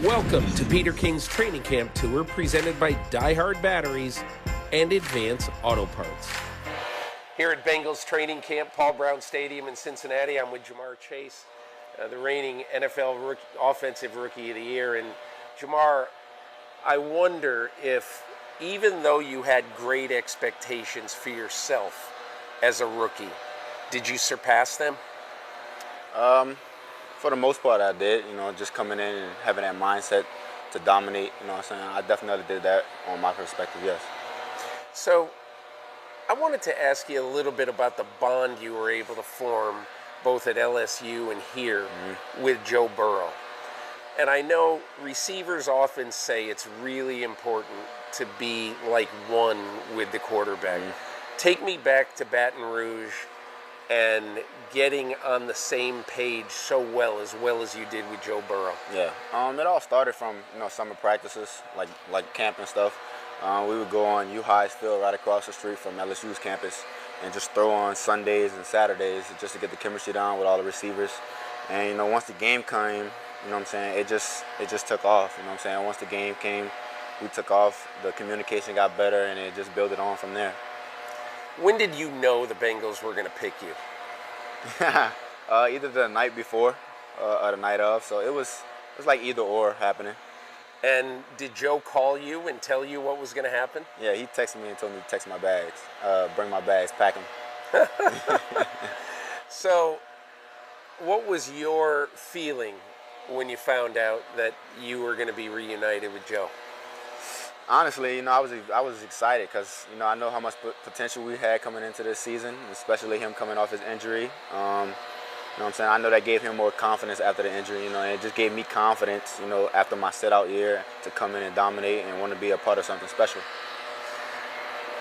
Welcome to Peter King's Training Camp Tour, presented by Die Hard Batteries and Advance Auto Parts. Here at Bengals Training Camp, Paul Brown Stadium in Cincinnati, I'm with JaMarr Chase, the reigning NFL Offensive Rookie of the Year. And JaMarr, I wonder if, even though you had great expectations for yourself as a rookie, did you surpass them? For the most part, I did. Just coming in and having that mindset to dominate. You know what I'm saying? I definitely did that on my perspective, yes. So, I wanted to ask you a little bit about the bond you were able to form both at LSU and here with Joe Burrow. And I know receivers often say it's really important to be like one with the quarterback. Take me back to Baton Rouge and getting on the same page so well as you did with Joe Burrow. Yeah. It all started from summer practices, like camp and stuff. We would go on U High's field right across the street from LSU's campus and just throw on Sundays and Saturdays just to get the chemistry down with all the receivers. And once the game came, it just took off. Once the game came, we took off. The communication got better, and it just built it on from there. When did you know the Bengals were going to pick you? Either the night before or the night of. So it was like either or happening. And did Joe call you and tell you what was going to happen? Yeah, he texted me and told me to text my bags, bring my bags, pack them. So, what was your feeling when you found out that you were going to be reunited with Joe? Honestly, I was excited because I know how much potential we had coming into this season, especially him coming off his injury. I know that gave him more confidence after the injury. And it just gave me confidence, after my sit-out year to come in and dominate and want to be a part of something special.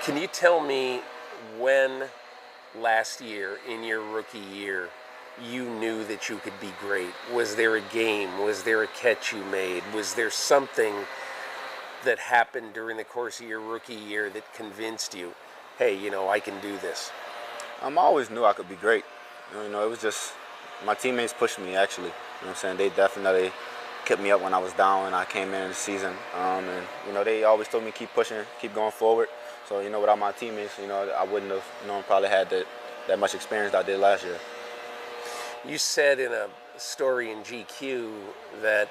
Can you tell me when last year, in your rookie year, you knew that you could be great? Was there a game? Was there a catch you made? Was there something that happened during the course of your rookie year that convinced you, hey, I can do this? I always knew I could be great. It was just my teammates pushed me, actually. They definitely kept me up when I was down when I came in the season. And they always told me keep pushing, keep going forward. So, without my teammates, I wouldn't have, probably had that much experience that I did last year. You said in a story in GQ that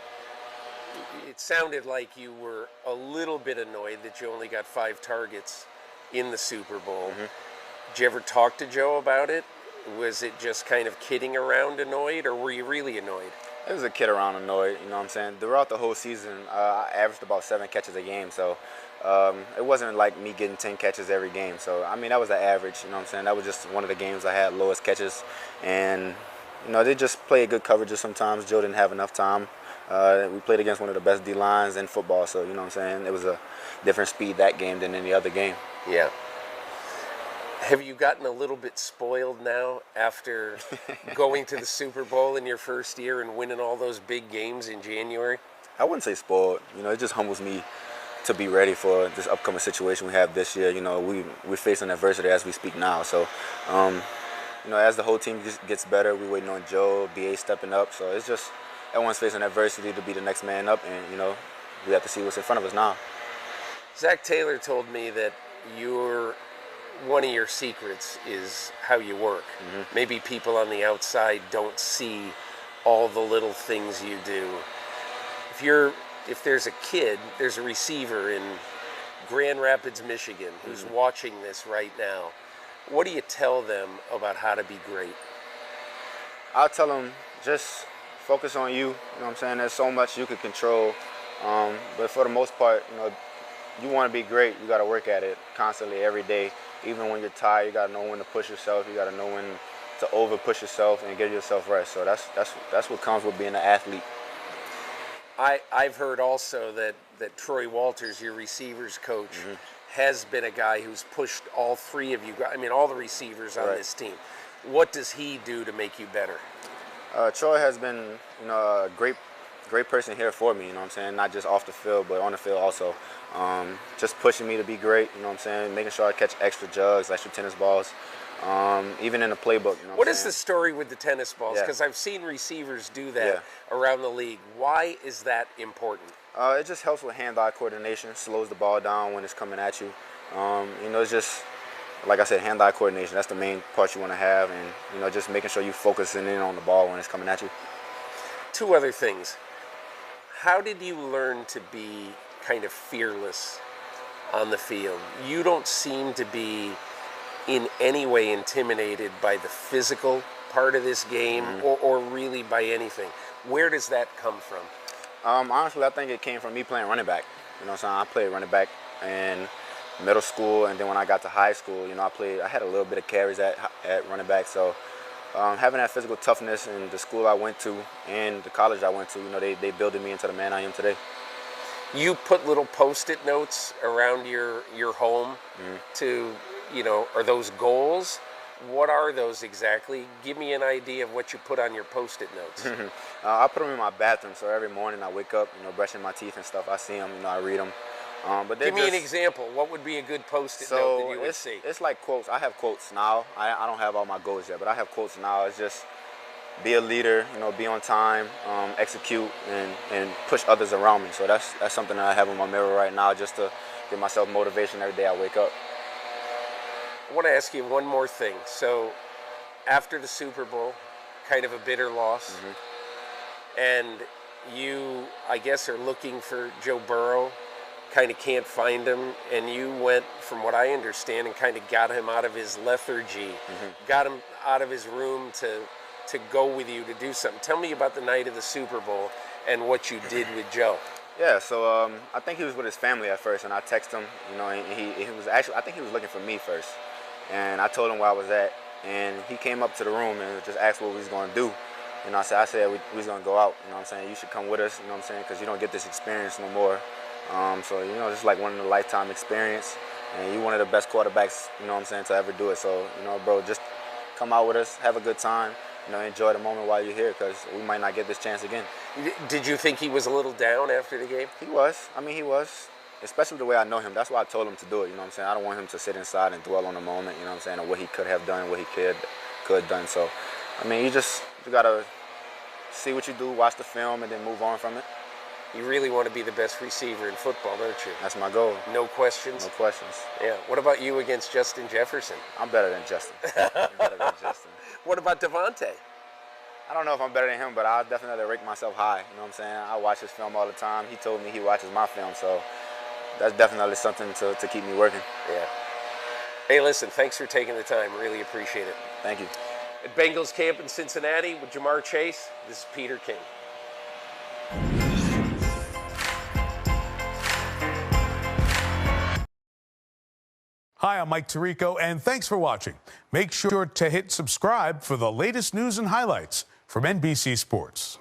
it sounded like you were a little bit annoyed that you only got 5 targets in the Super Bowl. Did you ever talk to Joe about it? Was it just kind of kidding around annoyed, or were you really annoyed? It was a kid around annoyed, Throughout the whole season, I averaged about 7 catches a game, so it wasn't like me getting 10 catches every game. So, that was the average, That was just one of the games I had lowest catches. And, they just played good coverages sometimes. Joe didn't have enough time. We played against one of the best D-lines in football, so, It was a different speed that game than any other game. Yeah. Have you gotten a little bit spoiled now after going to the Super Bowl in your first year and winning all those big games in January? I wouldn't say spoiled. It just humbles me to be ready for this upcoming situation we have this year. We're facing adversity as we speak now. So, as the whole team gets better, we're waiting on Joe, BA stepping up. So it's just everyone's facing adversity to be the next man up, and, we have to see what's in front of us now. Zach Taylor told me that one of your secrets is how you work. Maybe people on the outside don't see all the little things you do. If there's a receiver in Grand Rapids, Michigan, who's watching this right now, what do you tell them about how to be great? I'll tell them just focus on you. There's so much you can control. But for the most part, you want to be great, you got to work at it constantly every day. Even when you're tired, you got to know when to push yourself. You got to know when to over-push yourself and give yourself rest. So that's what comes with being an athlete. I've heard also that Troy Walters, your receivers coach, has been a guy who's pushed all 3 of you, all the receivers on this team. What does he do to make you better? Troy has been, a great person here for me, not just off the field, but on the field also. Just pushing me to be great, making sure I catch extra jugs, extra tennis balls. even in the playbook. You know what is the story with the tennis balls? Yeah. Because I've seen receivers do that around the league. Why is that important? It just helps with hand-eye coordination, slows the ball down when it's coming at you. You know, it's just, like I said, hand-eye coordination. That's the main part you want to have, and, you know, just making sure you're focusing in on the ball when it's coming at you. Two other things. How did you learn to be kind of fearless on the field? You don't seem to be in any way intimidated by the physical part of this game or really by anything. Where does that come from? Honestly, I think it came from me playing running back. You know what I'm saying? I played running back in middle school, and then when I got to high school, you know, I had a little bit of carries at running back. So having that physical toughness in the school I went to and the college I went to, you know, they builded me into the man I am today. You put little Post-it notes around your home to, you know, are those goals? What are those exactly? Give me an idea of what you put on your Post-it notes. I put them in my bathroom, so every morning I wake up, you know, brushing my teeth and stuff, I see them, you know, I read them. But give me an example. What would be a good Post-it note that you would see? It's like quotes. I have quotes now. I don't have all my goals yet, but I have quotes now. It's just be a leader, you know, be on time, execute, and push others around me. So that's something that I have in my mirror right now, just to give myself motivation every day I wake up. I want to ask you one more thing. So after the Super Bowl, kind of a bitter loss, and you, I guess, are looking for Joe Burrow, kind of can't find him, and you went, from what I understand, and kind of got him out of his lethargy, got him out of his room to go with you to do something. Tell me about the night of the Super Bowl and what you did with Joe. Yeah, so I think he was with his family at first, and I texted him, you know, and he was actually, I think he was looking for me first. And I told him where I was at, and he came up to the room and just asked what we was going to do. And I said we was going to go out, you know what I'm saying? You should come with us, you know what I'm saying? Because you don't get this experience no more. So, you know, it's like one of the lifetime experience, and you're one of the best quarterbacks, you know what I'm saying, to ever do it. So, you know, bro, just come out with us, have a good time, you know, enjoy the moment while you're here, because we might not get this chance again. Did you think he was a little down after the game? He was. I mean, he was. Especially the way I know him. That's why I told him to do it, you know what I'm saying? I don't want him to sit inside and dwell on the moment, you know what I'm saying, or what he could have done, what he could have done. So, I mean, you got to see what you do, watch the film, and then move on from it. You really want to be the best receiver in football, don't you? That's my goal. No questions? No questions. Yeah. What about you against Justin Jefferson? I'm better than Justin. What about Devontae? I don't know if I'm better than him, but I'll definitely rank myself high. You know what I'm saying? I watch his film all the time. He told me he watches my film, so that's definitely something to keep me working. Yeah. Hey, listen, thanks for taking the time. Really appreciate it. Thank you. At Bengals camp in Cincinnati with JaMarr Chase, this is Peter King. Hi, I'm Mike Tirico, and thanks for watching. Make sure to hit subscribe for the latest news and highlights from NBC Sports.